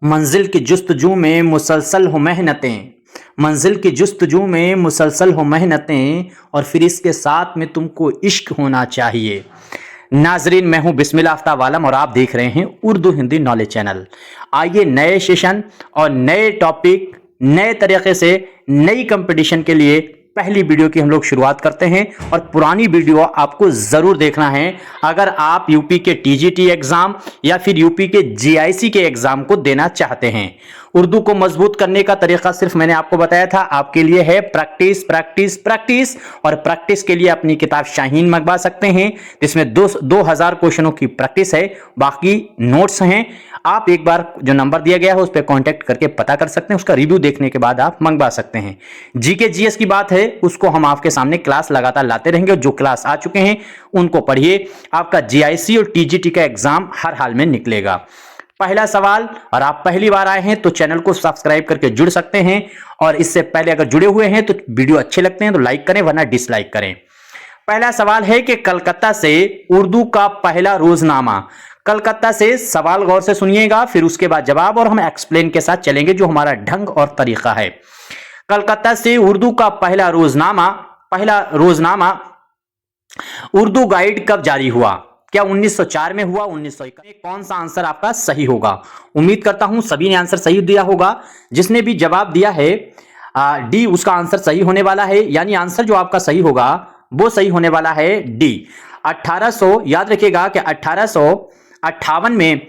मंजिल की जुस्तजू में मुसलसल हो मेहनतें, मंजिल की जुस्तजू में मुसलसल हो मेहनतें, और फिर इसके साथ में तुमको इश्क होना चाहिए। नाजरीन, मैं हूं बिस्मिल्लाह आफ्ताब आलम और आप देख रहे हैं उर्दू हिंदी नॉलेज चैनल। आइए नए सेशन और नए टॉपिक, नए तरीके से नई कंपटीशन के लिए पहली वीडियो की हम लोग शुरुआत करते हैं। और पुरानी वीडियो आपको जरूर देखना है अगर आप यूपी के टीजीटी एग्जाम या फिर यूपी के जीआईसी के एग्जाम को देना चाहते हैं। उर्दू को मजबूत करने का तरीका सिर्फ मैंने आपको बताया था, आपके लिए है प्रैक्टिस प्रैक्टिस प्रैक्टिस। और प्रैक्टिस के लिए अपनी किताब शाहीन मंगवा सकते हैं, जिसमें 2000 क्वेश्चनों की प्रैक्टिस है, बाकी नोट्स हैं। आप एक बार जो नंबर दिया गया है उस पर कांटेक्ट करके पता कर सकते हैं, उसका रिव्यू देखने के बाद आप मंगवा सकते हैं। जीके जीएस की बात है, उसको हम आपके सामने क्लास लगातार लाते रहेंगे। जो क्लास आ चुके हैं उनको पढ़िए, आपका जीआईसी और टीजीटी का एग्जाम हर हाल में निकलेगा। पहला सवाल, और आप पहली बार आए हैं तो चैनल को सब्सक्राइब करके जुड़ सकते हैं, और इससे पहले अगर जुड़े हुए हैं तो वीडियो अच्छे लगते हैं तो लाइक करें, वरना डिसलाइक करें। पहला सवाल है कि कलकत्ता से उर्दू का पहला रोजनामा। कलकत्ता से सवाल गौर से सुनिएगा, फिर उसके बाद जवाब, और हम एक्सप्लेन के साथ चलेंगे जो हमारा ढंग और तरीका है। कलकत्ता से उर्दू का पहला रोजनामा उर्दू गाइड कब जारी हुआ? क्या 1904 में हुआ, 1901 में? कौन सा आंसर आपका सही होगा? उम्मीद करता हूं सभी ने आंसर सही दिया होगा। जिसने भी जवाब दिया है डी, उसका आंसर सही होने वाला है, यानी आंसर जो आपका सही होगा वो सही होने वाला है डी। 1800, याद रखिएगा कि 1858 में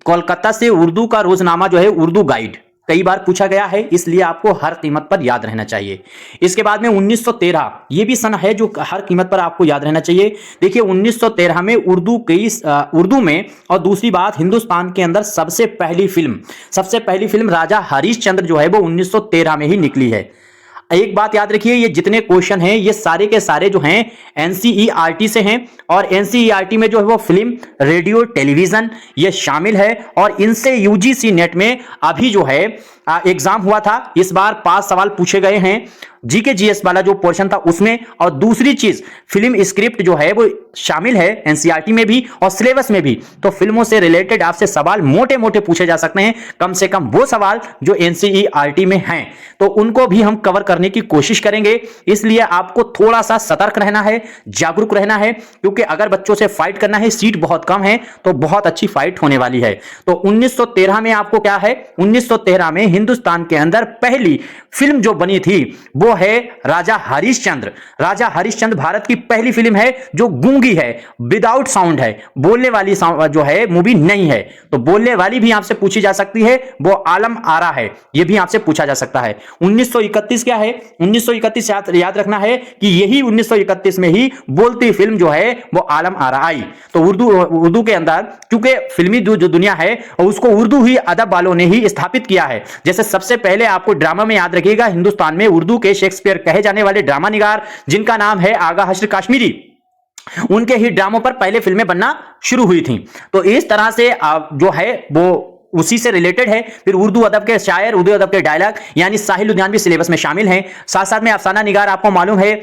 कोलकाता से उर्दू का रोजनामा जो है, उर्दू गाइड, कई बार पूछा गया है, इसलिए आपको हर कीमत पर याद रहना चाहिए। इसके बाद में 1913, ये भी सन है जो हर कीमत पर आपको याद रहना चाहिए। देखिए 1913 में उर्दू में, और दूसरी बात, हिंदुस्तान के अंदर सबसे पहली फिल्म राजा हरिश्चंद्र जो है वो 1913 में ही निकली है। एक बात याद रखिए, ये जितने क्वेश्चन हैं ये सारे के सारे जो हैं एनसीईआरटी से हैं, और एनसीईआरटी में जो है वो फिल्म, रेडियो, टेलीविजन ये शामिल है, और इनसे यूजीसी नेट में अभी जो है एग्जाम हुआ था। इस बार 5 सवाल पूछे गए हैं जीके जीएस वाला जो पोर्शन था उसमें, और दूसरी चीज फिल्म स्क्रिप्ट जो है वो शामिल है एनसीईआरटी में भी और सिलेबस में भी। तो फिल्मों से रिलेटेड आपसे सवाल मोटे मोटे पूछे जा सकते हैं, कम से कम वो सवाल जो एनसीईआरटी में हैं, तो उनको भी हम कवर करने की कोशिश करेंगे। इसलिए आपको थोड़ा सा सतर्क रहना है, जागरूक रहना है, क्योंकि अगर बच्चों से फाइट करना है, सीट बहुत कम है, तो बहुत अच्छी फाइट होने वाली है। तो 1913 में आपको क्या है, 1913 में हिंदुस्तान के अंदर पहली फिल्म जो बनी थी वो है राजा हरिश्चंद्र। राजा हरिश्चंद्र भारत की पहली फिल्म है जो गूंगी है, विदाउट साउंड है, बोलने वाली जो है मूवी नहीं है। तो बोलने वाली भी आपसे पूछी जा सकती है, वो आलम आरा है, ये भी आपसे पूछा जा सकता है। 1931 क्या है, 1931 याद रखना है कि यही 1931 में ही बोलती फिल्म जो है वो आलम आरा आई। तो उर्दू के अंदर, क्योंकि फिल्मी जो दुनिया है उसको उर्दू ही अदब वालों ने ही स्थापित किया है। जैसे सबसे पहले आपको ड्रामा में याद रखिएगा, हिंदुस्तान में उर्दू के शेक्सपियर कहे जाने वाले ड्रामा निगार जिनका नाम है आगा हश्र काश्मीरी, उनके ही ड्रामों पर पहले फिल्में बनना शुरू हुई थी। तो इस तरह से जो है वो उसी से रिलेटेड है। फिर उर्दू अदब के शायर, उर्दू अदब के डायलॉग, यानी साहिल लुधियानवी भी सिलेबस में शामिल हैं। साथ साथ में अफसाना निगार, आपको मालूम है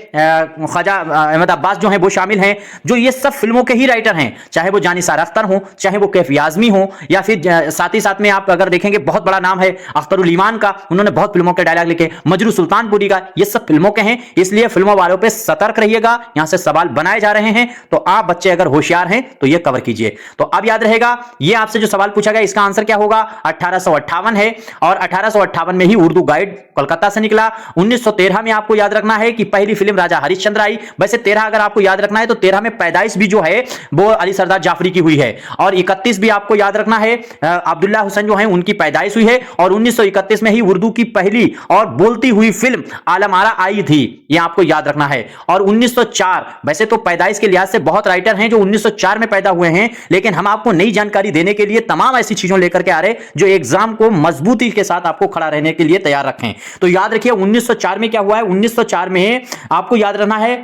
ख्वाजा अहमद अब्बास जो हैं वो शामिल हैं, जो ये सब फिल्मों के ही राइटर हैं, चाहे वो जानिसार अख्तर हो, चाहे वो कैफी आजमी हो, या फिर साथ ही साथ में आप अगर देखेंगे बहुत बड़ा नाम है अख्तरुल ईमान का, उन्होंने बहुत फिल्मों के डायलॉग लिखे, मजरू सुल्तानपुरी का, ये सब फिल्मों के हैं। इसलिए फिल्मों वालों पर सतर्क रहिएगा, यहां से सवाल बनाए जा रहे हैं, तो आप बच्चे अगर होशियार हैं तो ये कवर कीजिए। तो अब याद रहेगा, ये आपसे जो सवाल पूछा गया इसका आंसर क्या होगा, 1858 है, और 1858 में ही उर्दू गाइड कोलकाता से निकला। 1913 में आपको याद रखना है कि पहली फिल्म राजा हरिश्चंद्र आई। वैसे 13 अगर आपको याद रखना है तो 13 में पैदाइश भी जो है वो अली सरदार जाफरी की हुई है, और 31 भी आपको याद रखना है, अब्दुल्ला हुसैन जो है उनकी पैदाइश हुई है, और 1931 में ही उर्दू की पहली और बोलती हुई फिल्म आलम आरा आई थी, यह आपको याद रखना है। और 1904, वैसे तो पैदाइश के लिहाज से बहुत राइटर हैं जो 1904 में पैदा हुए हैं, लेकिन हम आपको नई जानकारी देने के लिए तमाम ऐसी चीजों लेकर के आ रहे जो एग्जाम को मजबूती के साथ आपको खड़ा रहने के लिए तैयार रखें। तो याद रखिए 1904 में क्या हुआ है, 1904 में आपको याद रखना है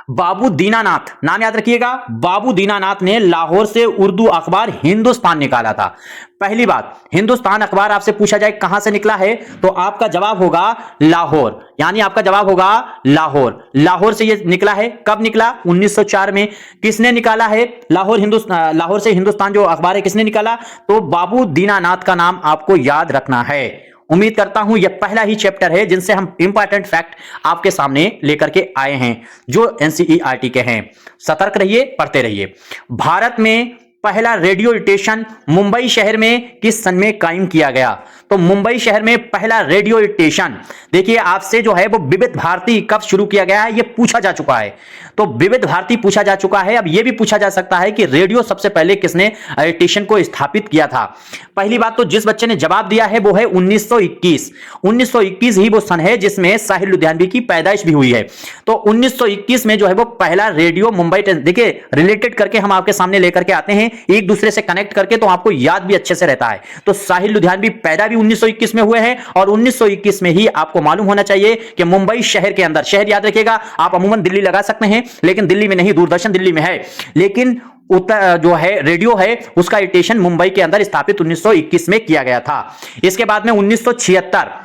बाबू दीनानाथ, नाम याद रखिएगा, बाबू दीनानाथ ने लाहौर से उर्दू अखबार हिंदुस्तान निकाला था। पहली बात, हिंदुस्तान अखबार आपसे पूछा जाए कहां से निकला है, तो आपका जवाब होगा लाहौर, यानी आपका जवाब होगा लाहौर। लाहौर से यह निकला है। कब निकला? 1904 में। किसने निकाला है लाहौर से हिंदुस्तान जो अखबार है किसने निकाला? तो बाबू दीनानाथ का नाम आपको याद रखना है। उम्मीद करता हूं यह पहला ही चैप्टर है जिनसे हम इंपॉर्टेंट फैक्ट आपके सामने लेकर के आए हैं जो एनसीईआरटी के हैं। सतर्क रहिए, पढ़ते रहिए। भारत में पहला रेडियो स्टेशन मुंबई शहर में किस सन में कायम किया गया? तो मुंबई शहर में पहला रेडियो स्टेशन, देखिए आपसे जो है वो विविध भारती कब शुरू किया गया है, यह पूछा जा चुका है। तो विविध भारती पूछा जा चुका है। अब यह भी पूछा जा सकता है कि रेडियो सबसे पहले किसने स्टेशन को स्थापित किया था। पहली बात तो जिस बच्चे ने जवाब दिया है वो है 1921। 1921 ही वो सन है जिसमें साहिर लुधियानवी की पैदाइश भी हुई है। तो 1921 में जो है वो पहला रेडियो मुंबई, देखिए रिलेटेड करके हम आपके सामने लेकर के आते हैं, एक दूसरे से कनेक्ट करके, तो आपको याद भी अच्छे से रहता है। तो साहिर लुधियानवी पैदा भी 1921 में हुए हैं और 1921 में ही आपको मालूम होना चाहिए कि मुंबई शहर के अंदर, शहर याद रखिएगा, आप अमूमन दिल्ली लगा सकते हैं लेकिन दिल्ली में नहीं, दूरदर्शन दिल्ली में है, लेकिन उत्तर जो है रेडियो है उसका स्टेशन मुंबई के अंदर स्थापित 1921 में किया गया था। इसके बाद में 1976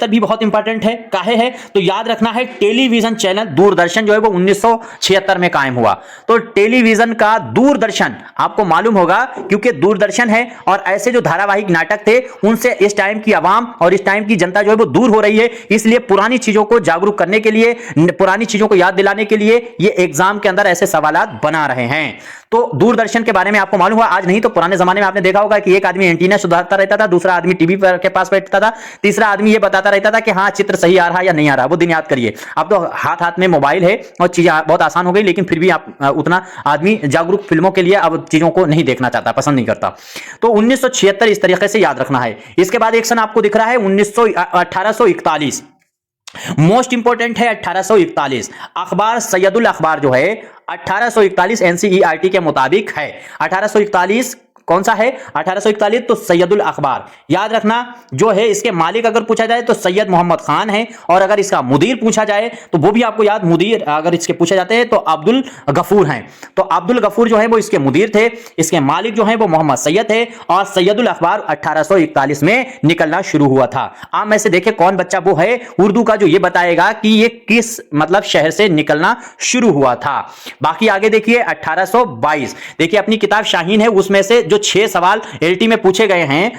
भी बहुत इंपॉर्टेंट है। काहे है? तो याद रखना है टेलीविजन चैनल दूरदर्शन जो है वो 1976 में कायम हुआ। तो टेलीविजन का दूरदर्शन आपको मालूम होगा क्योंकि दूरदर्शन है और ऐसे जो धारावाहिक नाटक थे उनसे इस टाइम की आवाम और इस टाइम की जनता जो है वो दूर हो रही है, इसलिए पुरानी चीजों को जागरूक करने के लिए, पुरानी चीजों को याद दिलाने के लिए ये एग्जाम के अंदर ऐसे सवालात बना रहे हैं। तो दूरदर्शन के बारे में आपको मालूम हुआ, आज नहीं तो पुराने जमाने में आपने देखा होगा कि एक आदमी एंटीना सुधारता रहता था, दूसरा आदमी टीवी पर के पास बैठता था, तीसरा आदमी ये बताता रहता था कि हाँ चित्र सही आ रहा है या नहीं आ रहा। वो दिन याद करिए। अब तो हाथ हाथ में मोबाइल है और चीजें बहुत आसान हो गई, लेकिन फिर भी आप उतना आदमी जागरूक फिल्मों के लिए अब चीजों को नहीं देखना चाहता, पसंद नहीं करता। तो 1976 इस तरीके से याद रखना है। इसके बाद एक सन आपको दिख रहा है 1841, मोस्ट इंपोर्टेंट है 1841। अखबार सैयदुल अखबार जो है 1841 एनसीईआरटी के मुताबिक है। 1841 कौन सा है? 1841 तो सैयदुल अखबार याद रखना। जो है इसके मालिक अगर पूछा जाए तो सैयद मोहम्मद खान है, और अगर इसका मुदीर पूछा जाए तो वो भी आपको याद, मुदीर अगर इसके पूछे जाते हैं तो अब्दुल गफूर हैं। तो अब्दुल गफूर जो है वो इसके मुदीर थे, इसके मालिक जो है वो मोहम्मद सैयद थे, और सैयदुल अखबार 1841 में निकलना शुरू हुआ था। आप में से देखे कौन बच्चा वो है उर्दू का जो ये बताएगा कि ये किस मतलब शहर से निकलना शुरू हुआ था। बाकी आगे देखिए 1822, देखिए अपनी किताब शाहीन है उसमें से जो 6 सवाल एलटी में पूछे गए हैं,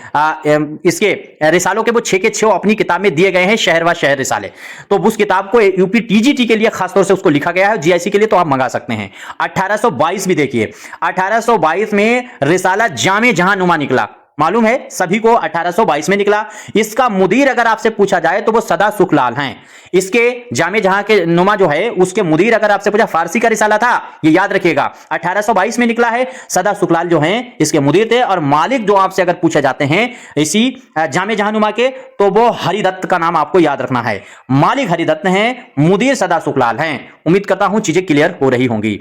इसके रिसालों के वो 6 के 6 अपनी किताब में दिए गए हैं, शहर व शहर रिसाले। तो उस किताब को यूपी टीजीटी के लिए खासतौर से उसको लिखा गया है, जीआईसी के लिए तो आप मंगा सकते हैं। 1822 भी देखिए, 1822 में रिसाला जामे जहां नुमा निकला, मालूम है सभी को, 1822 में निकला। इसका मुदीर अगर आपसे पूछा जाए तो वो सदा सुखलाल हैं। इसके जामे जहां के नुमा जो है उसके मुदीर अगर आपसे पूछा, फारसी का रिसाला था, ये याद रखिएगा 1822 में निकला है। सदा सुखलाल जो हैं इसके मुदीर थे, और मालिक जो आपसे अगर पूछे जाते हैं इसी जामे जहां नुमा के तो वो हरिदत्त का नाम आपको याद रखना है। मालिक हरिदत्त हैं, मुदीर सदा सुखलाल हैं। उम्मीद करता हूं चीजें क्लियर हो रही होंगी।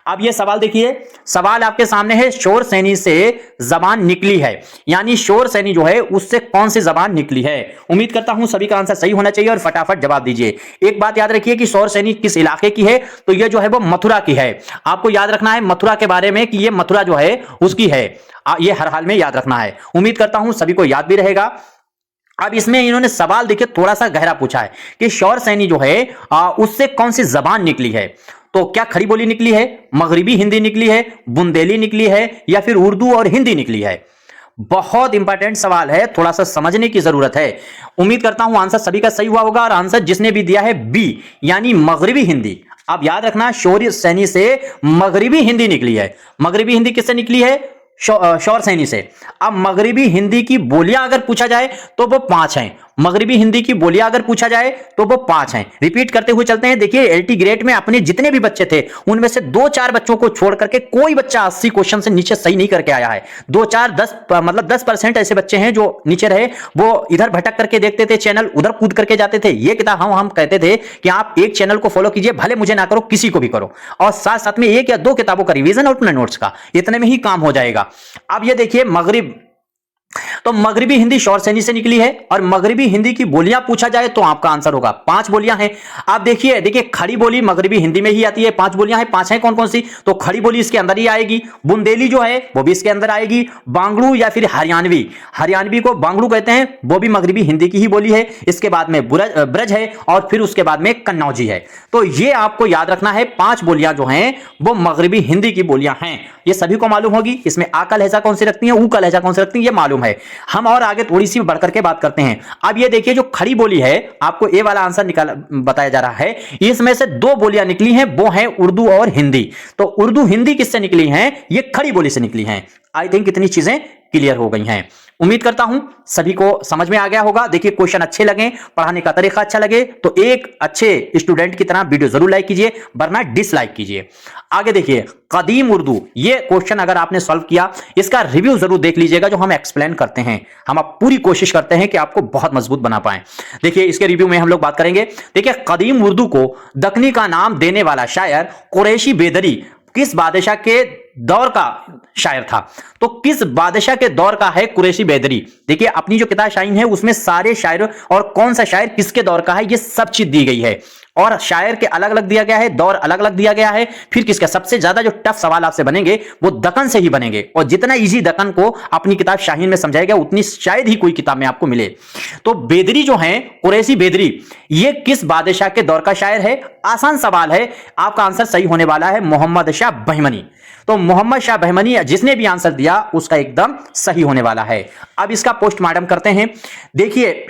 अब ये सवाल देखिए, सवाल आपके सामने है, शोर सैनी से जबान निकली है, यानी शोर सैनी जो है उससे कौन सी जबान निकली है। उम्मीद करता हूं सभी का आंसर सही होना चाहिए और फटाफट जवाब दीजिए। एक बात याद रखिए कि शोर सैनी किस इलाके की है, तो ये जो है वो मथुरा की है। आपको याद रखना है मथुरा के बारे में कि ये मथुरा जो है उसकी है, ये हर हाल में याद रखना है। उम्मीद करता हूं सभी को याद भी रहेगा। अब इसमें इन्होंने सवाल देखिए थोड़ा सा गहरा पूछा है कि शौर सैनी जो है उससे कौन सी जबान निकली है। तो क्या खड़ी बोली निकली है, मगरिबी हिंदी निकली है, बुंदेली निकली है, या फिर उर्दू और हिंदी निकली है। बहुत इंपॉर्टेंट सवाल है, थोड़ा सा समझने की जरूरत है। उम्मीद करता हूं आंसर सभी का सही हुआ होगा, और आंसर जिसने भी दिया है बी यानी मगरिबी हिंदी। अब याद रखना शौर सैनी से मगरिबी हिंदी निकली है। मगरिबी हिंदी किससे निकली है? शौर सैनी से। अब मगरिबी हिंदी की बोलियां अगर पूछा जाए तो वो 5 हैं। मगरिबी हिंदी की बोलियां अगर पूछा जाए तो वो 5 हैं। रिपीट करते हुए चलते हैं। देखिए एलटी ग्रेड में अपने जितने भी बच्चे थे उनमें से 2-4 बच्चों को छोड़ करके कोई बच्चा 80 क्वेश्चन से नीचे सही नहीं करके आया है। 10% ऐसे बच्चे हैं जो नीचे रहे, वो इधर भटक करके देखते थे चैनल, उधर कूद करके जाते थे। ये किताब हम कहते थे कि आप एक चैनल को फॉलो कीजिए, भले मुझे ना करो किसी को भी करो, और साथ साथ में 1 या 2 किताबों का रिवीजन और अपने नोट्स का, इतने में ही काम हो जाएगा। अब ये देखिए तो मगरिबी हिंदी शौरसेनी से निकली है और मगरिबी हिंदी की बोलियां पूछा जाए तो आपका आंसर होगा 5 बोलियां हैं। आप देखिए खड़ी बोली मगरिबी हिंदी में ही आती है, 5 बोलियां हैं। 5 हैं कौन कौन सी? तो खड़ी बोली इसके अंदर ही आएगी, बुंदेली जो है वो भी इसके अंदर आएगी, बांगड़ू या फिर हरियाणवी, हरियाणवी को बांगड़ू कहते हैं, वो भी मगरिबी हिंदी की ही बोली है। इसके बाद में ब्रज है और फिर उसके बाद में कन्नौजी है। तो ये आपको याद रखना है, 5 बोलियां जो हैं वो मगरिबी हिंदी की बोलियां हैं। ये सभी को मालूम होगी। इसमें आ का लहजा कौन सी रखती है, ऊ का लहजा कौन सी रखती है, ये मालूम है। हम और आगे थोड़ी सी बढ़कर के बात करते हैं। अब ये देखिए जो खड़ी बोली है, आपको ए वाला आंसर बताया जा रहा है। इसमें से 2 बोलियां निकली हैं, वो है उर्दू और हिंदी। तो उर्दू हिंदी किससे निकली हैं? ये खड़ी बोली से निकली हैं। आई थिंक इतनी चीजें क्लियर हो गई हैं। उम्मीद करता हूं सभी को समझ में आ गया होगा। देखिए क्वेश्चन अच्छे लगे, पढ़ाने का तरीका अच्छा लगे तो एक अच्छे स्टूडेंट की तरह वीडियो जरूर लाइक कीजिए, वरना डिसलाइक कीजिए। आगे देखिए कदीम उर्दू, ये क्वेश्चन अगर आपने सॉल्व किया, इसका रिव्यू जरूर देख लीजिएगा जो हम एक्सप्लेन करते हैं। हम अब पूरी कोशिश करते हैं कि आपको बहुत मजबूत बना पाए। देखिए इसके रिव्यू में हम लोग बात करेंगे। देखिए कदीम उर्दू को दक्कनी का नाम देने वाला शायर कुरैशी बेदरी किस बादशाह के दौर का शायर था? तो किस बादशाह के दौर का है कुरैशी बेदरी? देखिए अपनी जो किताब शाहीन है उसमें सारे शायर और कौन सा शायर किसके दौर का है ये सब चीज दी गई है, और शायर के अलग अलग दिया गया है, दौर अलग अलग दिया गया है। फिर किसका? सबसे ज्यादा जो टफ सवाल आपसे बनेंगे वो दक्कन से ही बनेंगे, और जितना इजी दक्कन को अपनी किताब शाहीन में समझाएगा उतनी शायद ही कोई किताब में आपको मिले। तो बेदरी जो है कुरैशी बेदरी, ये किस बादशाह के दौर का शायर है? आसान सवाल है, आपका आंसर सही होने वाला है मोहम्मद शाह बहमनी। तो मोहम्मद शाह बहमनी जिसने भी आंसर दिया उसका एकदम सही होने वाला है। अब इसका पोस्टमार्टम करते हैं। देखिए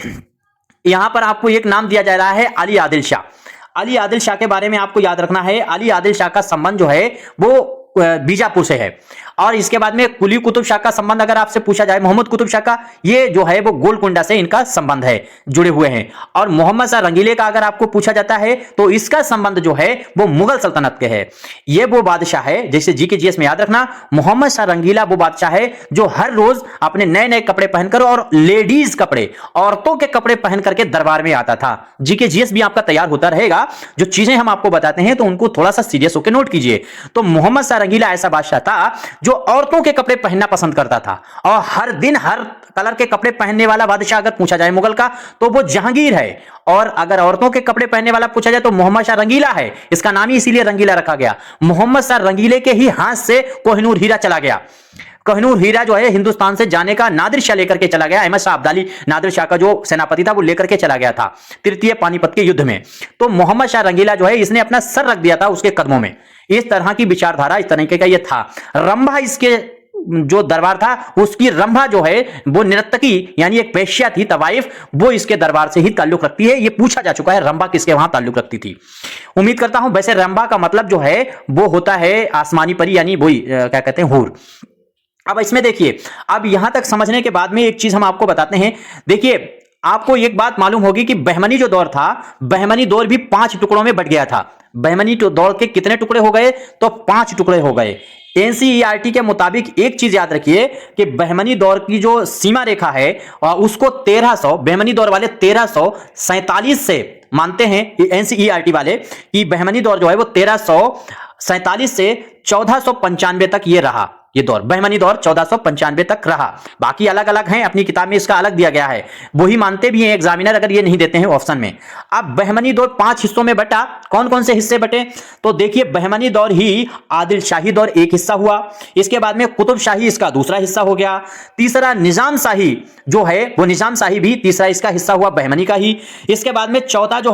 यहां पर आपको एक नाम दिया जा रहा है अली आदिल शाह। अली आदिल शाह के बारे में आपको याद रखना है, अली आदिल शाह का संबंध जो है वो बीजापुर से है। और इसके बाद में कुली कुतुब शाह का संबंध अगर आपसे पूछा जाए, मोहम्मद कुतुब शाह का, ये जो है वो गोलकुंडा से इनका संबंध है, जुड़े हुए हैं। और मोहम्मद शाह रंगीले का अगर आपको पूछा जाता है तो इसका संबंध जो है वो मुगल सल्तनत के है। ये वो बादशाह है, जैसे जीके जीएस में याद रखना, मोहम्मद शाह रंगीला वो बादशाह है जो हर रोज अपने नए नए कपड़े पहनकर और लेडीज कपड़े, औरतों के कपड़े पहन करके दरबार में आता था। जीके जीएस भी आपका तैयार होता रहेगा, जो चीजें हम आपको बताते हैं तो उनको थोड़ा सा सीरियस होकर नोट कीजिए। तो मोहम्मद शाह रंगीला ऐसा बादशाह था जो औरतों के कपड़े पहनना पसंद करता था, और हर दिन हर कलर के कपड़े पहनने वाला बादशाह अगर पूछा जाए मुगल का तो वो जहांगीर है, और अगर औरतों के कपड़े पहनने वाला पूछा जाए तो मोहम्मद शाह रंगीला है। इसका नाम ही इसीलिए रंगीला रखा गया। मोहम्मद शाह रंगीले के ही हाथ से कोहिनूर हीरा चला गया। कोहिनूर हीरा जो है हिंदुस्तान से जाने का नादिर शाह लेकर के चला गया। अहमद शाह अब्दाली नादिर शाह का जो सेनापति था वो लेकर के चला गया था तृतीय पानीपत के युद्ध में। तो मोहम्मद शाह रंगीला जो है इसने अपना सर रख दिया था उसके कदमों में। इस तरह की विचारधारा, इस तरीके का ये था। रंभा इसके जो दरबार था, उसकी रंभा जो है वो नर्तकी यानी एक वेश्या थी, तवाइफ, वो इसके दरबार से ही ताल्लुक रखती है। ये पूछा जा चुका है रंभा किसके वहां ताल्लुक रखती थी। उम्मीद करता हूं, वैसे रंभा का मतलब जो है वो होता है आसमानी परी, यानी वही क्या कहते हैं, हूर। अब इसमें देखिए, अब यहां तक समझने के बाद में एक चीज हम आपको बताते हैं। देखिए आपको एक बात मालूम होगी कि बहमनी जो दौर था, बहमनी दौर भी 5 टुकड़ों में बट गया था। बहमनी दौर के कितने टुकड़े हो गए? तो 5 टुकड़े हो गए। एनसीईआरटी के मुताबिक एक चीज याद रखिए कि बहमनी दौर की जो सीमा रेखा है उसको 1300, बहमनी दौर वाले 1347 से मानते हैं एनसीईआरटी वाले कि बहमनी दौर जो है वो 1347 से 1495 तक ये रहा। ये दौर बहमनी दौर 1495 तक रहा। बाकी अलग अलग हैं, अपनी किताब में इसका अलग दिया गया है, वही मानते भी हैं एग्जामिनर अगर ये नहीं देते हैं ऑप्शन में। अब बहमनी दौर 5 हिस्सों में बटा। कौन कौन से हिस्से बटे? तो देखिए बहमनी दौर ही आदिल शाही दौर एक हिस्सा हुआ, इसके बाद में कुतुब शाही इसका दूसरा हिस्सा हो गया, तीसरा निजाम शाही जो है वो निजाम शाही भी तीसरा इसका हिस्सा हुआ बहमनी का ही। इसके बाद में चौथा जो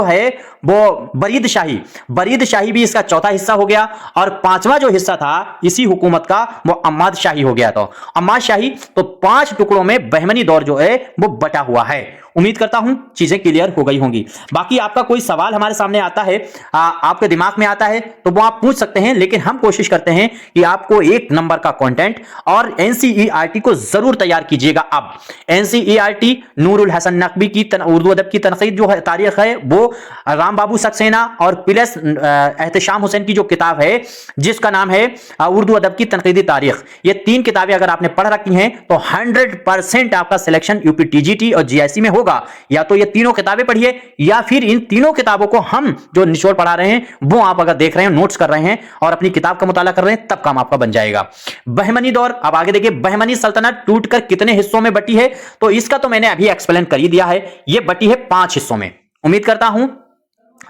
है वो बरीद शाही भी इसका चौथा हिस्सा हो गया, और 5वां जो हिस्सा था इसी हुकूमत का वो अम्माद शाही हो गया। तो अम्माद शाही, तो 5 टुकड़ों में बहमनी दौर जो है वो बटा हुआ है। उम्मीद करता हूं चीजें क्लियर हो गई होंगी। बाकी आपका कोई सवाल हमारे सामने आता है, आपके दिमाग में आता है तो वो आप पूछ सकते हैं, लेकिन हम कोशिश करते हैं कि आपको 1 नंबर का कंटेंट, और एनसीईआरटी को जरूर तैयार कीजिएगा। अब एनसीईआरटी नूरुल हसन नकवी की उर्दू अदब की तनकीद जो है तारीख है वो राम बाबू सक्सेना और प्लस एहतशाम हुसैन की जो किताब है जिसका नाम है उर्दू अदब की तनकीदी तारीख, ये 3 किताबें अगर आपने पढ़ रखी हैं तो 100% आपका सिलेक्शन यूपी टीजीटी और जीआईसी में हो होगा या तो ये तीनों किताबें पढ़िए या फिर इन तीनों किताबों को हम जो निचोड़ पढ़ा रहे हैं वो आप अगर देख रहे हैं, नोट्स कर रहे हैं और अपनी किताब का मुताला कर रहे हैं, तब काम आपका बन जाएगा। बहमनी दौर, अब आगे देखिए, बहमनी सल्तनत टूटकर कितने हिस्सों में बटी है, तो इसका तो मैंने अभी एक्सप्लेन कर ही दिया है। ये बटी है 5 हिस्सों में, उम्मीद करता हूं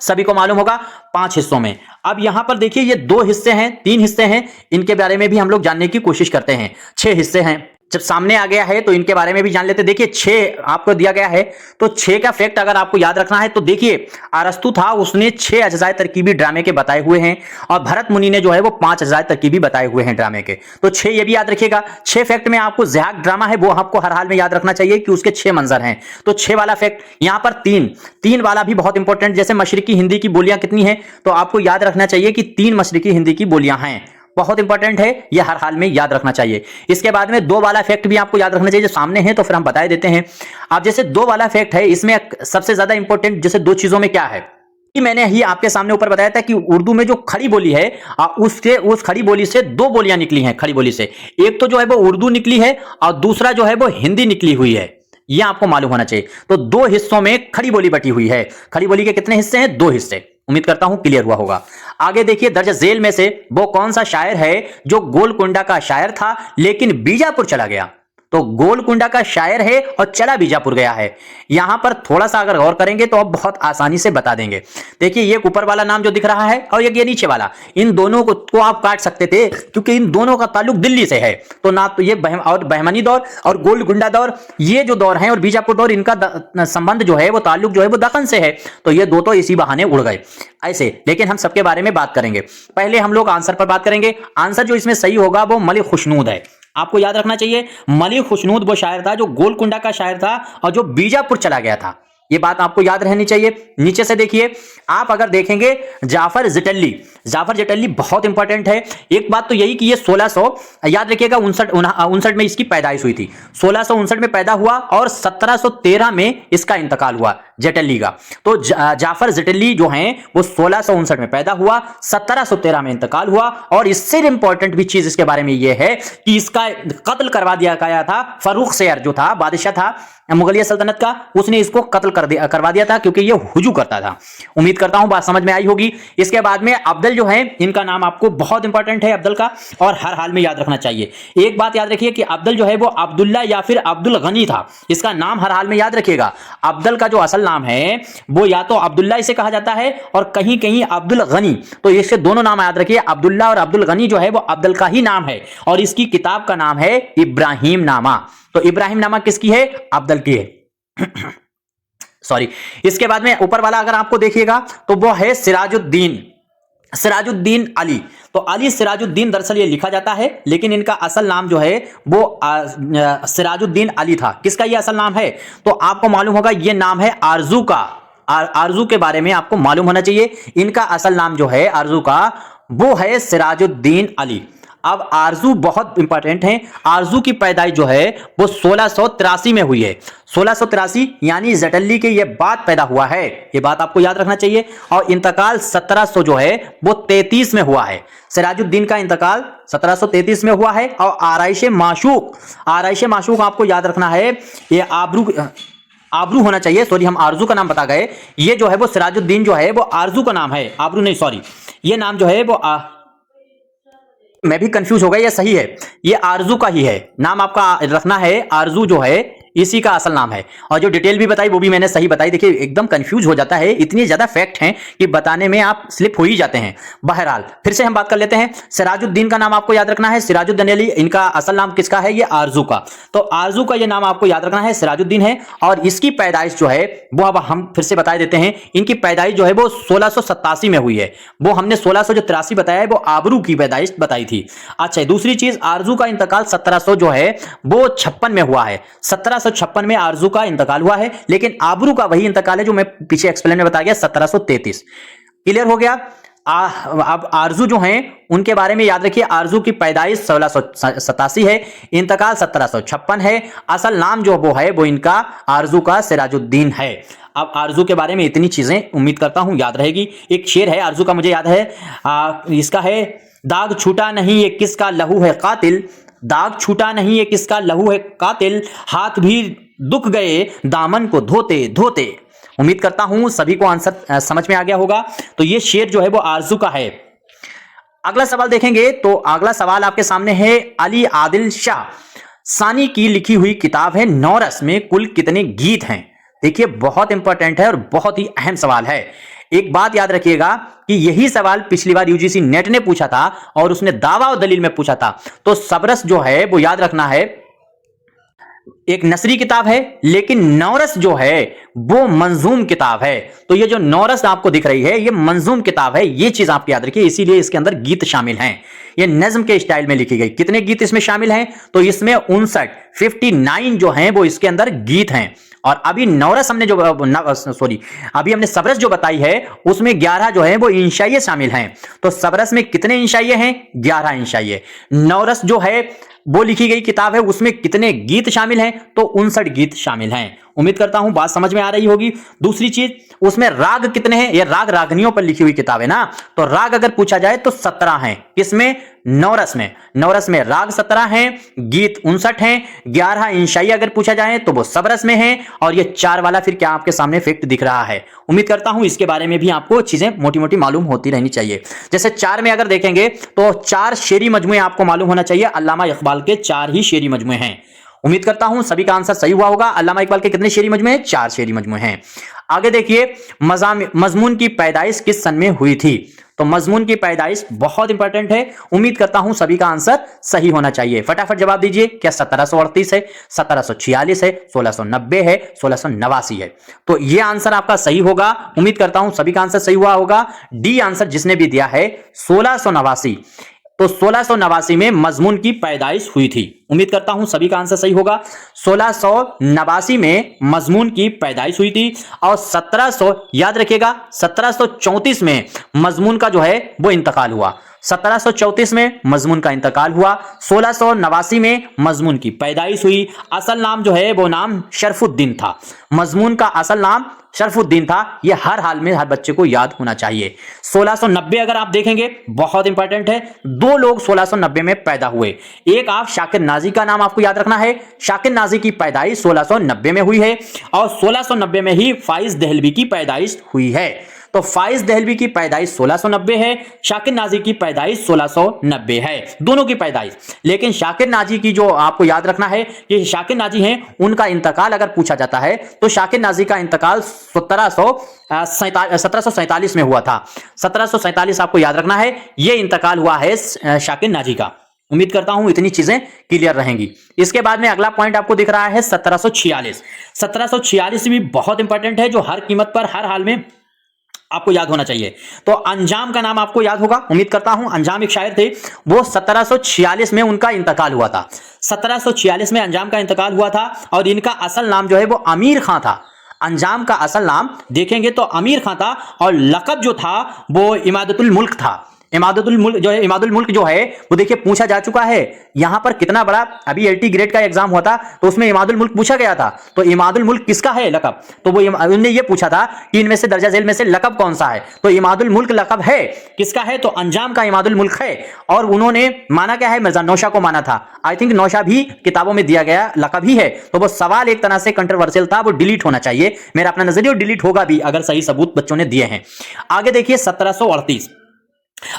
सभी को मालूम होगा, 5 हिस्सों में। अब यहां पर देखिए ये 2 हिस्से हैं, 3 हिस्से हैं, इनके बारे में भी हम लोग जानने की कोशिश करते हैं। 6 हिस्से हैं, जब सामने आ गया है तो इनके बारे में भी जान लेते। देखिए 6 आपको दिया गया है, तो 6 का फैक्ट अगर आपको याद रखना है तो देखिए, अरस्तु था, उसने 6 अज्जाए तरकीबी ड्रामे के बताए हुए हैं और भरत मुनि ने जो है वो 5 अज्जाए तरकीबी बताए हुए हैं ड्रामे के, तो 6 ये भी याद रखिएगा। 6 फैक्ट में आपको ज़िहाक ड्रामा है वो आपको हर हाल में याद रखना चाहिए कि उसके 6 मंजर हैं, तो 6 वाला फैक्ट। यहां पर 3 वाला भी बहुत इंपॉर्टेंट, जैसे मशरिकी हिंदी की बोलियां कितनी है, तो आपको याद रखना चाहिए कि 3 मशरिकी हिंदी की बोलियां हैं, बहुत इंपॉर्टेंट है, यह हर हाल में याद रखना चाहिए। इसके बाद में 2 वाला फैक्ट भी आपको याद रखना चाहिए, जो सामने है तो फिर हम बता देते हैं। अब जैसे 2 वाला फैक्ट है, इसमें सबसे ज्यादा इंपॉर्टेंट जैसे 2 चीजों में क्या है कि मैंने ही आपके सामने ऊपर बताया था कि उर्दू में जो खड़ी बोली है उस खड़ी बोली से 2 बोलियां निकली हैं खड़ी बोली से, एक तो जो है वो उर्दू निकली है और दूसरा जो है वो हिंदी निकली हुई है, यह आपको मालूम होना चाहिए। तो 2 हिस्सों में खड़ी बोली बटी हुई है। खड़ी बोली के कितने हिस्से हैं? 2 हिस्से, उम्मीद करता हूं क्लियर हुआ होगा। आगे देखिए, दर्ज झेल में से वो कौन सा शायर है जो गोलकुंडा का शायर था लेकिन बीजापुर चला गया, तो गोलकुंडा का शायर है और चला बीजापुर गया है। यहां पर थोड़ा सा अगर गौर करेंगे तो अब बहुत आसानी से बता देंगे। देखिए ये ऊपर वाला नाम जो दिख रहा है और ये नीचे वाला, इन दोनों को आप काट सकते थे क्योंकि इन दोनों का ताल्लुक दिल्ली से है, तो ना तो ये बहमनी दौर और गोलकुंडा दौर, ये जो दौर है और बीजापुर दौर, इनका संबंध जो है वो ताल्लुक जो है वो दक्कन से है, तो ये 2 तो इसी बहाने उड़ गए ऐसे। लेकिन हम सबके बारे में बात करेंगे, पहले हम लोग आंसर पर बात करेंगे। आंसर जो इसमें सही होगा वो मलिक खुशनूद है। आपको याद रखना चाहिए, मलिक खुशनूद वो शायर था जो गोलकुंडा का शायर था और जो बीजापुर चला गया था, ये बात आपको याद रहनी चाहिए। नीचे से देखिए, आप अगर देखेंगे जाफर जटली बहुत इंपॉर्टेंट है। एक बात तो यही कि ये 1600 याद रखिएगा 59 में इसकी पैदाइश हुई थी, 1659 में पैदा हुआ और 1713 में इसका इंतकाल हुआ जटली का। तो जाफर जटली जो हैं वो 1659 में पैदा हुआ, 1713 में इंतकाल हुआ। और इससे इंपॉर्टेंट भी चीज इसके बारे में ये है कि इसका कत्ल करवा दिया गया था फर्रुख शेर, जो था बादशाह था मुगलिया सल्तनत का, उसने इसको कत्ल करवा दिया था क्योंकि ये हुजू करता था। उम्मीद करता हूं बात समझ में आई होगी। इसके बाद में अब्दल जो है, इनका नाम आपको बहुत इंपॉर्टेंट है अब्दल का, और हर हाल में याद रखना चाहिए। एक बात याद रखिए कि अब्दल जो है वो अब्दुल्ला या फिर अब्दुल गनी था, इसका नाम हर हाल में याद रखिएगा। अब्दल का जो असल नाम है वो या तो अब्दुल्ला इसे कहा जाता है और कहीं कहीं अब्दुल गनी, तो इसके दोनों नाम याद रखिए, अब्दुल्ला और अब्दुल गनी जो है वो अब्दल का ही नाम है और इसकी किताब का नाम है इब्राहिम नामा। तो इब्राहिम नामा किसकी है? अब्दल की है सॉरी। इसके बाद में ऊपर वाला अगर आपको देखिएगा तो वो है सिराजुद्दीन अली। तो अली सिराजुद्दीन दरअसल ये लिखा जाता है, लेकिन इनका असल नाम जो है वो सिराजुद्दीन अली था। किसका ये असल नाम है? तो आपको मालूम होगा ये नाम है आरजू का। आरजू के बारे में आपको मालूम होना चाहिए। इनका असल नाम जो है आरजू का वो है सिराजुद्दीन अली। अब आरजू बहुत इंपॉर्टेंट है। आरजू की पैदाइश जो है वो 1683 में हुई है। 1683 यानी जटली के ये बाद पैदा हुआ है, ये बात आपको याद रखना चाहिए। और इंतकाल 1700 जो है वो 33 में हुआ है। सिराजुद्दीन का इंतकाल 1733 में हुआ है। और आराइश माशूक आपको याद रखना है, ये आबरू होना चाहिए, सॉरी हम आरजू का नाम बता गए। ये जो है वो सिराजुद्दीन जो है वो आरजू का नाम है, आबरू नहीं सॉरी, ये नाम जो है वो मैं भी कंफ्यूज हो गया, ये सही है, ये आरजू का ही है नाम, आपका रखना है आरजू जो है इसी का असल नाम है। और जो डिटेल भी बताई वो भी मैंने सही बताई। देखिए एकदम कंफ्यूज हो जाता है, इतनी ज्यादा फैक्ट हैं कि बताने में आप स्लिप हो ही जाते हैं। बहरहाल फिर से हम बात कर लेते हैं। सिराजुद्दीन का नाम आपको याद रखना है, सिराजुद्दीन अली। इनका असल नाम किसका है? ये आरजू का। तो आरजू का ये नाम आपको याद रखना है, सिराजुद्दीन है। और इसकी पैदाइश जो है वो अब हम फिर से बता देते हैं। इनकी पैदाइश जो है वो 1687 में हुई है। वो हमने 1683 बताया है, वो आबरू की पैदाइश बताई थी। अच्छा, दूसरी चीज, आरजू का इंतकाल 1700 जो है वो 56 में हुआ है। 1756 में आरजू का इंतकाल हुआ है, लेकिन आबरू का वही इंतकाल है जो मैं पीछे एक्सप्लेन में बताया गया 1733। क्लियर हो गया? अब आरजू जो हैं उनके बारे में याद रखिए। आरजू की पैदाइश 1687 है, इंतकाल 1756 है। असल नाम जो वो है वो इनका आरजू का सिराजुद्दीन है। अब आरजू के बारे में इतनी चीजें उम्मीद करता हूं याद रहेगी। एक शेर है आरजू का, मुझे याद है, इसका है, दाग छूटा नहीं ये किसका लहू है कातिल, दाग छूटा नहीं ये किसका, लहू है कातिल, हाथ भी दुख गए दामन को धोते धोते। उम्मीद करता हूं सभी को आंसर समझ में आ गया होगा। तो ये शेर जो है वो आरजू का है। अगला सवाल देखेंगे तो अगला सवाल आपके सामने है, अली आदिल शाह सानी की लिखी हुई किताब है नौरस में कुल कितने गीत हैं। देखिए बहुत इंपॉर्टेंट है और बहुत ही अहम सवाल है। एक बात याद रखिएगा कि यही सवाल पिछली बार यूजीसी नेट ने पूछा था और उसने दावा और दलील में पूछा था। तो सबरस जो है वो याद रखना है, एक नसरी किताब है, लेकिन नौरस जो है वो मंजूम किताब है। तो ये जो नौरस आपको दिख रही है ये मंजूम किताब है, ये चीज आप याद रखिए, इसीलिए इसके अंदर गीत शामिल हैं। ये नज्म के स्टाइल में लिखी गई। कितने गीत इसमें शामिल हैं, तो इसमें 59 जो हैं वो इसके अंदर गीत हैं। और अभी नौरस हमने जो अभी हमने सबरस जो बताई है उसमें 11 जो है वो इंशाइये शामिल हैं। तो सबरस में कितने इंशाइये हैं, 11 इंशाइये। नौरस जो है वो लिखी गई किताब है उसमें कितने गीत शामिल हैं, तो 59 गीत शामिल हैं। उम्मीद करता हूं बात समझ में आ रही होगी। दूसरी चीज, उसमें राग कितने हैं, ये राग रागनियों पर लिखी हुई किताब है ना, तो राग अगर पूछा जाए तो 17 हैं। किसमें, नौरस में। नौरस में राग 17 हैं, गीत 59 हैं, 11 इंशाइया अगर पूछा जाए तो वो सबरस में है। और ये 4 वाला फिर क्या आपके सामने फैक्ट दिख रहा है। उम्मीद करता हूं इसके बारे में भी आपको चीजें मोटी मोटी मालूम होती रहनी चाहिए। जैसे 4 में अगर देखेंगे तो 4 शेरी मजमुए आपको मालूम होना चाहिए। अल्लामा इकबाल के 4 ही शेरी मजमुए हैं। उम्मीद करता हूं सभी का आंसर सही हुआ होगा। अल्लामा इकबाल के कितने शेरी मजमुए हैं, 4 शेरी मजमुए हैं। आगे देखिए, मजमून की पैदाइश किस सन में हुई थी। तो मजमून की पैदाइश बहुत इंपॉर्टेंट है। उम्मीद करता हूं सभी का आंसर सही होना चाहिए। फटाफट जवाब दीजिए। क्या 1738 है, 1746 है, 1690 है, 1689 है। तो ये आंसर आपका सही होगा। उम्मीद करता हूं सभी का आंसर सही हुआ होगा। डी आंसर जिसने भी दिया है 1689, तो 1689 में मजमून की पैदाइश हुई थी। उम्मीद करता हूं सभी का आंसर सही होगा। 1689 में मजमून की पैदाइश हुई थी और 1700 याद रखिएगा 1734 में मजमून का जो है वो इंतकाल हुआ। 1734 में मजमून का इंतकाल हुआ, 1689 में मजमून की पैदाइश हुई। असल नाम जो है वो नाम शरफुद्दीन था। मजमून का असल नाम शरफुद्दीन था। यह हर हाल में हर बच्चे को याद होना चाहिए। 1690 अगर आप देखेंगे बहुत इंपॉर्टेंट है। 2 लोग 1690 में पैदा हुए। एक आप शाकिर नाजी का नाम आपको याद रखना है। शाकिर नाजी की पैदाइश 1690 में हुई है और 1690 में ही फाइज दहलवी की पैदाइश हुई है। तो फाइज दहलवी की पैदाइश 1690 है, शाकिर नाजी की पैदाइश 1690 है, दोनों की पैदाइश। लेकिन शाकिर नाजी की जो आपको याद रखना है कि शाकिर नाजी हैं, उनका इंतकाल अगर पूछा जाता है तो शाकिर नाजी का इंतकाल 1747 में हुआ था। 1747 आपको याद रखना है, यह इंतकाल हुआ है शाकिर नाजी का। उम्मीद करता हूं इतनी चीजें क्लियर रहेंगी। इसके बाद में अगला पॉइंट आपको दिख रहा है 1746। 1746 भी बहुत इंपॉर्टेंट है, जो हर कीमत पर हर हाल में आपको याद होना चाहिए। तो अंजाम का नाम आपको याद होगा। उम्मीद करता हूं अंजाम एक शायर थे, वो 1746 में उनका इंतकाल हुआ था। 1746 में अंजाम का इंतकाल हुआ था और इनका असल नाम जो है वो अमीर खां था। अंजाम का असल नाम देखेंगे तो अमीर खां था और लक़ब जो था वो इमादतुल मुल्क था। इमादतुल मुल्क जो है वो देखिए पूछा जा चुका है। यहां पर कितना बड़ा, अभी 80 ग्रेड का एग्जाम हुआ था तो उसमें इमादुल मुल्क पूछा गया था। तो इमादुल मुल्क किसका है लक़ब, तो वो उन्होंने ये पूछा था कि इनमें से दर्जा झेल में से लक़ब कौन सा है। तो इमादुल मुल्क लक़ब है किसका है, तो अंजाम का इमादुल मुल्क है। और उन्होंने माना क्या है, मिर्जा नौशा को माना था। आई थिंक नौशा भी किताबों में दिया गया लक़ब ही है। तो वो सवाल एक तरह से कंट्रोवर्शियल था, वो डिलीट होना चाहिए। मेरा अपना नजरिया डिलीट होगा भी अगर सही सबूत बच्चों ने दिए हैं। आगे देखिए 1738।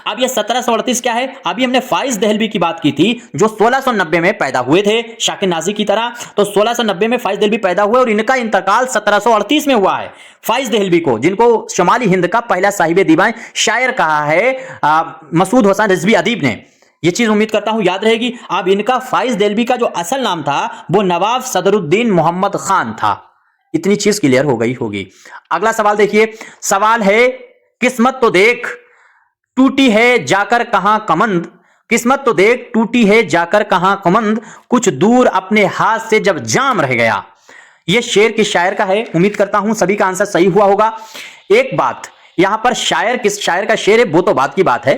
अब ये 1738 क्या है, अभी हमने फाइज दहलवी की बात की थी जो 1690 में पैदा हुए थे शाकिर नाजी की तरह। तो 1690 में फाइज दहलवी पैदा हुए और इनका इंतकाल 1738 में हुआ है। फाइज दहलवी को, जिनको शुमाली हिंद का पहला साहिब दीवान शायर कहा है मसूद हसन रिजवी अदीब ने, ये चीज उम्मीद करता हूं याद रहेगी। अब इनका फाइज दहलवी का जो असल नाम था वो नवाब सदरुद्दीन मोहम्मद खान था। इतनी चीज क्लियर हो गई होगी। अगला सवाल देखिए, सवाल है किस्मत तो देख टूटी है जाकर कहां कमंद, किस्मत तो देख टूटी है जाकर कहां कमंद, कुछ दूर अपने हाथ से जब जाम रह गया। यह शेर किस शायर का है, उम्मीद करता हूं सभी का आंसर सही हुआ होगा। एक बात यहां पर शायर किस शायर का शेर है वो तो बात की बात है।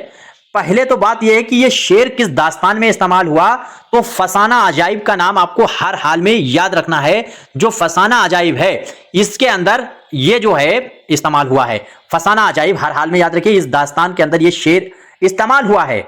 पहले तो बात यह है कि यह शेर किस दास्तान में इस्तेमाल हुआ, तो फसाना अजाइब का नाम आपको हर हाल में याद रखना है। जो फसाना अजाइब है इसके अंदर ये जो है इस्तेमाल हुआ है। फसाना अजाइब हर हाल में याद रखिए, इस दास्तान के अंदर ये शेर इस्तेमाल हुआ है।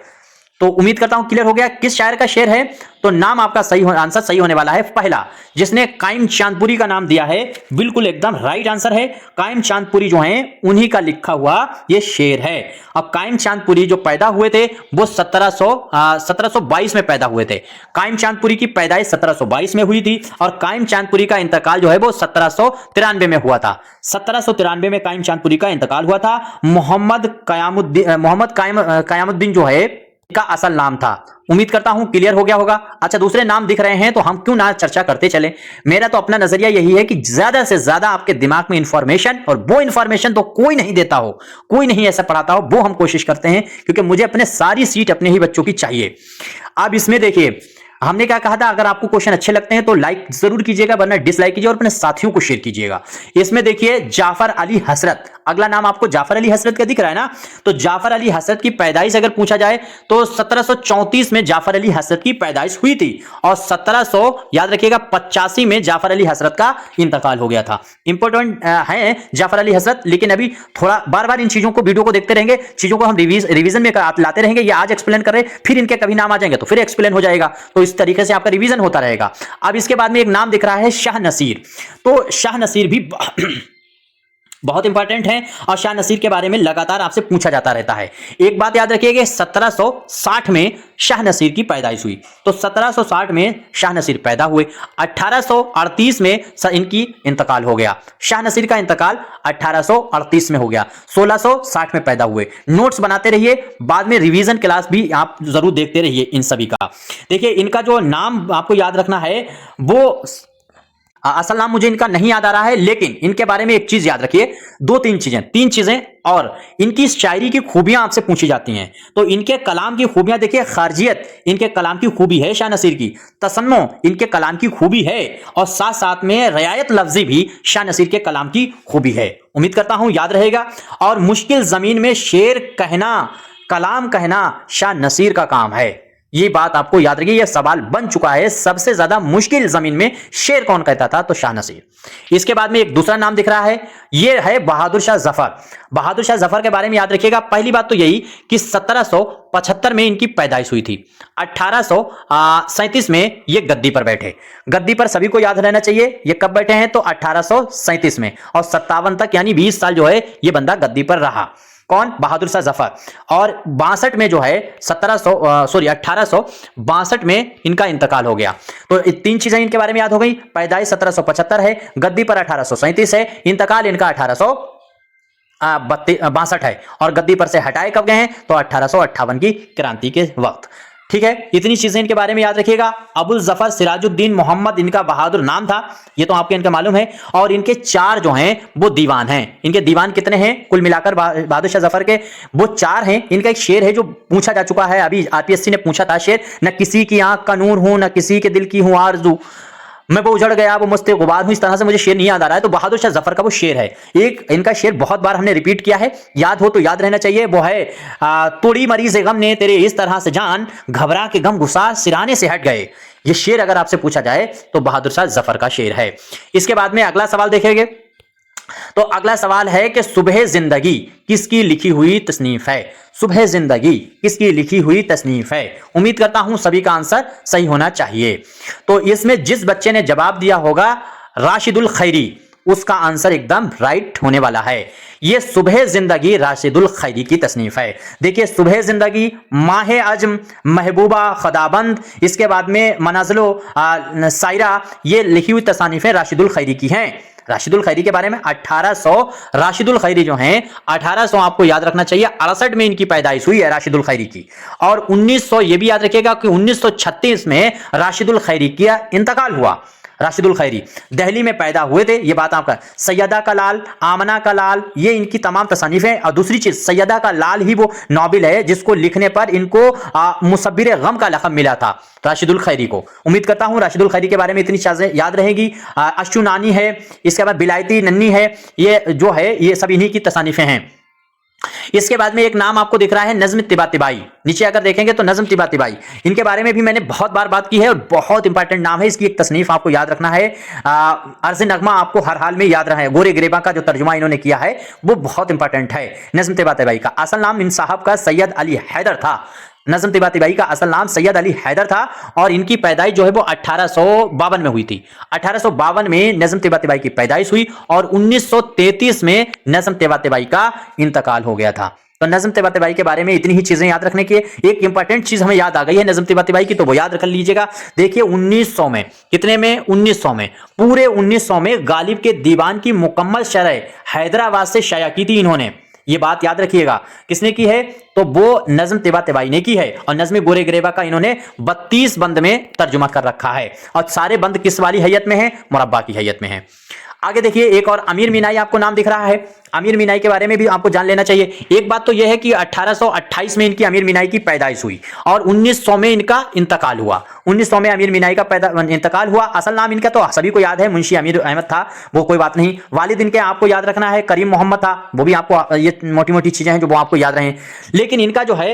तो उम्मीद करता हूं क्लियर हो गया किस शायर का शेर है। तो नाम आपका आंसर सही होने वाला है पहला, जिसने कायम चांदपुरी का नाम दिया है, बिल्कुल एकदम राइट आंसर है। कायम चांदपुरी जो है उन्हीं का लिखा हुआ ये शेर है। अब कायम चांदपुरी जो पैदा हुए थे वो 1722 में पैदा हुए थे। कायम चांदपुरी की पैदाइश 1722 में हुई थी और कायम चांदपुरी का इंतकाल जो है वो 1793 में हुआ था। 1793 में कायम चांदपुरी का इंतकाल हुआ था। मोहम्मद कयामुद्दीन जो है का असल नाम था। उम्मीद करता हूं क्लियर हो गया होगा। अच्छा, दूसरे नाम दिख रहे हैं तो हम क्यों ना चर्चा करते चले। मेरा तो अपना नजरिया यही है कि ज्यादा से ज्यादा आपके दिमाग में इंफॉर्मेशन, और वो इंफॉर्मेशन तो कोई नहीं देता हो, कोई नहीं ऐसा पढ़ाता हो, वो हम कोशिश करते हैं, क्योंकि मुझे अपने सारी सीट अपने ही बच्चों की चाहिए। अब इसमें देखिए हमने क्या कहा था, अगर आपको क्वेश्चन अच्छे लगते हैं तो लाइक जरूर कीजिएगा, वरना डिसलाइक कीजिए और अपने साथियों को शेयर कीजिएगा। इसमें देखिए जाफर अली हसरत, अगला नाम आपको जाफर अली हसरत का दिख रहा है ना। तो जाफर अली हसरत की पैदाइश अगर पूछा जाए तो 1734 में जाफर अली हसरत की पैदाइश हुई थी और 1700 याद रखिएगा 85 में जाफर अली हसरत का इंतकाल हो गया था। इंपॉर्टेंट है जाफर अली हसरत, लेकिन अभी थोड़ा बार बार इन चीजों को, वीडियो को देखते रहेंगे, चीजों को हम रिवीजन में लाते रहेंगे। ये आज एक्सप्लेन कर रहे, फिर इनके कभी नाम आ जाएंगे तो फिर एक्सप्लेन हो जाएगा, तो इस तरीके से आपका रिवीजन होता रहेगा। अब इसके बाद में एक नाम दिख रहा है शाह नसीर। तो शाह नसीर भी बहुत इंपॉर्टेंट है और शाह नसीर के बारे में लगातार आपसे पूछा जाता रहता है। एक बात याद रखिएगा, 1760 में शाह नसीर की पैदाइश हुई। तो 1760 में शाह नसीर पैदा हुए, 1838 में इनकी इंतकाल हो गया। शाह नसीर का इंतकाल 1838 में हो गया, 1660 में पैदा हुए। नोट्स बनाते रहिए, बाद में रिवीजन क्लास भी आप जरूर देखते रहिए इन सभी का। देखिए इनका जो नाम आपको याद रखना है, वो असल नाम मुझे इनका नहीं याद आ रहा है, लेकिन इनके बारे में एक चीज याद रखिए, तीन चीजें और इनकी शायरी की खूबियां आपसे पूछी जाती हैं। तो इनके कलाम की खूबियां देखिए, खारजियत इनके कलाम की खूबी है शाह नसीर की, तसन्नो इनके कलाम की खूबी है, और साथ साथ में रियायत लफ्जी भी शाह नसीर के कलाम की खूबी है। उम्मीद करता हूं याद रहेगा। और मुश्किल जमीन में शेर कहना, कलाम कहना शाह नसीर का काम है। ये बात आपको याद रखिए, यह सवाल बन चुका है, सबसे ज्यादा मुश्किल जमीन में शेर कौन कहता था, तो शाह नसीर। इसके बाद में एक दूसरा नाम दिख रहा है, यह है बहादुर शाह जफर। बहादुर शाह जफर के बारे में याद रखिएगा, पहली बात तो यही कि 1775 में इनकी पैदाइश हुई थी, 1837 में ये गद्दी पर बैठे। गद्दी पर सभी को याद रहना चाहिए, ये कब बैठे हैं, तो 1837 में, और 57 तक यानी 20 साल जो है ये बंदा गद्दी पर रहा। कौन, बहादुर शाह जफर। और 62 में जो है 1862 में इनका इंतकाल हो गया। तो तीन चीजें इनके बारे में याद हो गई, पैदाइश 1775 है, गद्दी पर 1837 है, इंतकाल इनका 1862 है, और गद्दी पर से हटाए कब गए हैं, तो 1858 की क्रांति के वक्त। ठीक है, इतनी चीजें इनके बारे में याद रखिएगा। अबुल जफर सिराजुद्दीन मोहम्मद इनका बहादुर नाम था, ये तो आपको इनका मालूम है। और इनके 4 जो हैं वो दीवान हैं। इनके दीवान कितने हैं कुल मिलाकर बहादुर शाह जफर के, वो 4 हैं। इनका एक शेर है जो पूछा जा चुका है, अभी आरपीएससी ने पूछा था शेर, न किसी की आंख का नूर हूं, न किसी के दिल की हूं आरज़ू, मैं वो उजड़ गया वो मुझसे गुबार हूं। इस तरह से मुझे शेर नहीं याद आ रहा है, तो बहादुर शाह जफर का वो शेर है। एक इनका शेर बहुत बार हमने रिपीट किया है, याद हो तो याद रहना चाहिए। वो है तोड़ी मरीज़ गम ने तेरे इस तरह से जान, घबरा के गम गुसार सिराने से हट गए। ये शेर अगर आपसे पूछा जाए तो बहादुर शाह जफर का शेर है। इसके बाद में अगला सवाल देखेंगे। तो अगला सवाल है कि सुबह जिंदगी किसकी लिखी हुई तसनीफ है। सुबह जिंदगी किसकी लिखी हुई तसनीफ है। उम्मीद करता हूं सभी का आंसर सही होना चाहिए। तो इसमें जिस बच्चे ने जवाब दिया होगा राशिदुल खैरी, उसका आंसर एकदम राइट होने वाला है। यह सुबह जिंदगी राशिदुल खैरी की तसनीफ है। देखिए सुबह जिंदगी, माह अजम, महबूबा, खदाबंद, इसके बाद में मनाजिलो सायरा, ये लिखी हुई तसानीफें राशिदुल खैरी की हैं। राशिदुल खैरी के बारे में 1800, राशिदुल खैरी जो हैं 1800 आपको याद रखना चाहिए, 68 में इनकी पैदाइश हुई है राशिदुल खैरी की। और 1900 ये भी याद रखिएगा कि 1936 में राशिदुल खैरी का इंतकाल हुआ। राशिदुल खैरी दिल्ली में पैदा हुए थे, ये बात आपका। सैयदा का लाल, आमना का लाल, ये इनकी तमाम तसानीफें। और दूसरी चीज, सैयदा का लाल ही वो नॉबिल है जिसको लिखने पर इनको मुसब्बिर गम का लक़ब मिला था राशिदुल खैरी को। उम्मीद करता हूं राशिदुल खैरी के बारे में इतनी चीजें याद रहेगी। अश्शु नानी है, इसके बाद बिलायती नन्नी है, ये जो है ये सब इन्हीं की तसानीफें हैं। इसके बाद में एक नाम आपको दिख रहा है नज्म तिबातिबाई, नीचे अगर देखेंगे तो नज्म तिबातिबाई, इनके बारे में भी मैंने बहुत बार बात की है और बहुत इंपॉर्टेंट नाम है। इसकी एक तसनीफ आपको याद रखना है। अर्ज़ नगमा आपको हर हाल में याद रहा है, गोरे गिरेबा का जो तर्जुमा इन्होंने किया है वो बहुत इंपॉर्टेंट है। नज्म तिबातिबाई का असल नाम इन साहब का सैयद अली हैदर था। नज़म तिबातिबाई का असल नाम सैयद अली हैदर था और इनकी पैदाइश जो है वो 1852 में हुई थी। 1852 में नज़म तिबातिबाई की पैदाइश हुई और 1933 में नज़म तिबातिबाई का इंतकाल हो गया था। तो नज़म तिबातिबाई के बारे में इतनी ही चीजें याद रखने की। एक इंपॉर्टेंट चीज हमें याद आ गई है नज़म तिबातिबाई की, तो वो याद रख लीजिएगा। देखिए 1900 में, कितने में, 1900 में, पूरे 1900 में गालिब के दीवान की मुकम्मल शरह हैदराबाद से शाया की थी इन्होंने। ये बात याद रखिएगा। किसने की है? तो वो नज़म तिबातिबाई ने की है। और नज़्म गोरे गरेबा का इन्होंने 32 बंद में तर्जुमा कर रखा है और सारे बंद किस वाली हैयत में है? मुरब्बा की हैयत में है। आगे देखिए एक और अमीर मीनाई आपको नाम दिख रहा है। अमीर मीनाई के बारे में भी आपको जान लेना चाहिए। एक बात तो यह है कि 1828 में इनकी अमीर मीनाई की पैदाइश हुई और 1900 में इनका इंतकाल हुआ। 1900 में अमीर मीनाई का इंतकाल हुआ। असल नाम इनका तो सभी को याद है, मुंशी अमीर अहमद था, वो कोई बात नहीं। वालिद इनके आपको याद रखना है करीम मोहम्मद था, वो भी आपको, ये मोटी मोटी चीजें हैं जो वो आपको याद रहे। लेकिन इनका जो है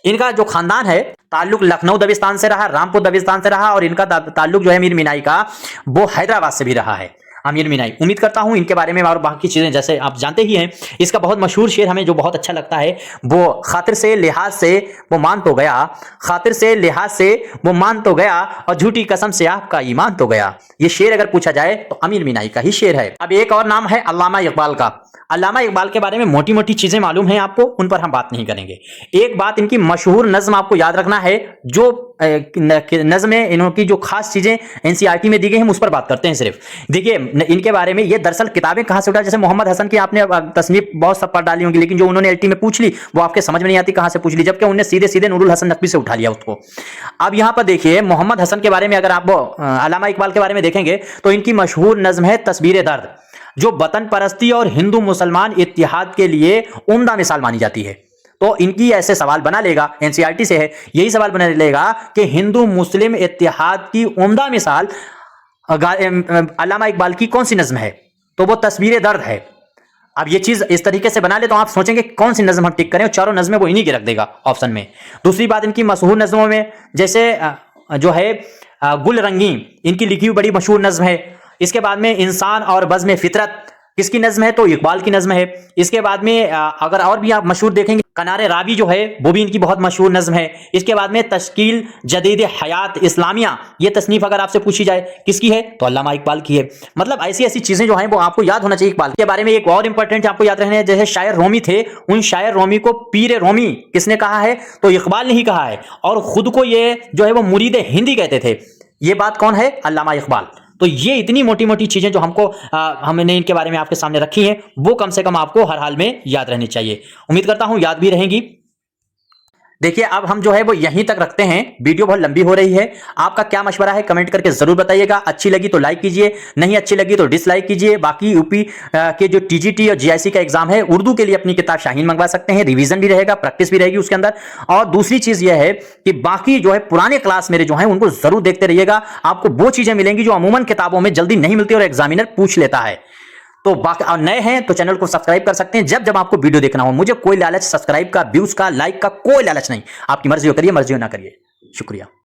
इनका जो खानदान है ताल्लुक लखनऊ दबिस्तान से रहा, रामपुर दबिस्तान से रहा और इनका ताल्लुक जो है अमीर मीनाई का वो हैदराबाद से भी रहा है। अमीर मीनाई, उम्मीद करता हूं इनके बारे में और बाकी चीजें जैसे आप जानते ही हैं। इसका बहुत मशहूर शेर हमें जो बहुत अच्छा लगता है वो, खातिर से लिहाज से वो मान तो गया, खातिर से लिहाज से वो मान तो गया और झूठी कसम से आपका ईमान तो गया। ये शेर अगर पूछा जाए तो अमीर मीनाई का ही शेर है। अब एक और नाम है अल्लामा इकबाल का। अल्लामा इकबाल के बारे में मोटी मोटी चीजें मालूम हैं आपको, उन पर हम बात नहीं करेंगे। एक बात, इनकी मशहूर नज्म आपको याद रखना है, जो नज्म है इनकी जो खास चीजें एनसीईआरटी में दी गई हैं उस पर बात करते हैं सिर्फ। देखिए इनके बारे में, ये दरअसल किताबें कहां से उठा, जैसे मोहम्मद हसन की आपने तसनीफ बहुत सब पढ़ डाली होंगी, लेकिन जो उन्होंने एलटी में पूछ ली वो आपके समझ में नहीं आती कहां से पूछ ली, जबकि उन्होंने सीधे सीधे नूरुल हसन नकवी से उठा लिया उसको। अब यहां पर देखिए मोहम्मद हसन के बारे में अगर आप अल्लामा इकबाल के बारे में देखेंगे तो इनकी मशहूर नज्म है तस्वीर दर्द, जो वतन परस्ती और हिंदू मुसलमान इत्तिहाद के लिए उम्दा मिसाल मानी जाती है। तो इनकी ऐसे सवाल बना लेगा, एनसीईआरटी से है, यही सवाल बना लेगा कि हिंदू मुस्लिम इत्तिहाद की उम्दा मिसाल अल्लामा इकबाल की कौन सी नज्म है? तो वो तस्वीर दर्द है। अब ये चीज इस तरीके से बना ले तो आप सोचेंगे कौन सी नज्म हम टिक करें, और चारों नज्में वो इन्हीं की रख देगा ऑप्शन में। दूसरी बात, इनकी मशहूर नज्मों में जैसे जो है गुल रंगी, इनकी लिखी हुई बड़ी मशहूर नज्म है। इसके बाद में इंसान और बज़्म फितरत, किसकी नज्म है? तो इकबाल की नज्म है। इसके बाद में अगर और भी आप मशहूर देखेंगे, कनारे रावी जो है वो भी इनकी बहुत मशहूर नज्म है। इसके बाद में तश्कील जदीद हयात इस्लामिया, ये तसनीफ अगर आपसे पूछी जाए किसकी है तो अल्लामा इकबाल की है। मतलब ऐसी ऐसी चीजें जो हैं वो आपको याद होना चाहिए इकबाल के बारे में। एक और इंपॉर्टेंट आपको याद रखना है, जैसे शायर रोमी थे, उन शायर रोमी को पीर रोमी किसने कहा है? तो इकबाल ने ही कहा है, और खुद को ये जो है वो मुरीद हिंदी कहते थे। ये बात कौन है? अल्लामा इकबाल। तो ये इतनी मोटी मोटी चीजें जो हमने इनके बारे में आपके सामने रखी हैं वो कम से कम आपको हर हाल में याद रहनी चाहिए। उम्मीद करता हूं याद भी रहेंगी। देखिए अब हम जो है वो यहीं तक रखते हैं, वीडियो बहुत लंबी हो रही है। आपका क्या मशवरा है कमेंट करके जरूर बताइएगा। अच्छी लगी तो लाइक कीजिए, नहीं अच्छी लगी तो डिसलाइक कीजिए। बाकी यूपी के जो टीजीटी और जीआईसी का एग्जाम है उर्दू के लिए अपनी किताब शाहीन मंगवा सकते हैं, रिवीजन भी रहेगा, प्रैक्टिस भी रहेगी उसके अंदर। और दूसरी चीज यह है कि बाकी जो है पुराने क्लास मेरे जो है उनको जरूर देखते रहिएगा। आपको वो चीजें मिलेंगी जो अमूमन किताबों में जल्दी नहीं मिलती और एग्जामिनर पूछ लेता है। तो बाकी और नए हैं तो चैनल को सब्सक्राइब कर सकते हैं जब जब आपको वीडियो देखना हो। मुझे कोई लालच सब्सक्राइब का, व्यूज का, लाइक का कोई लालच नहीं। आपकी मर्जी हो करिए, मर्जी हो ना करिए। शुक्रिया।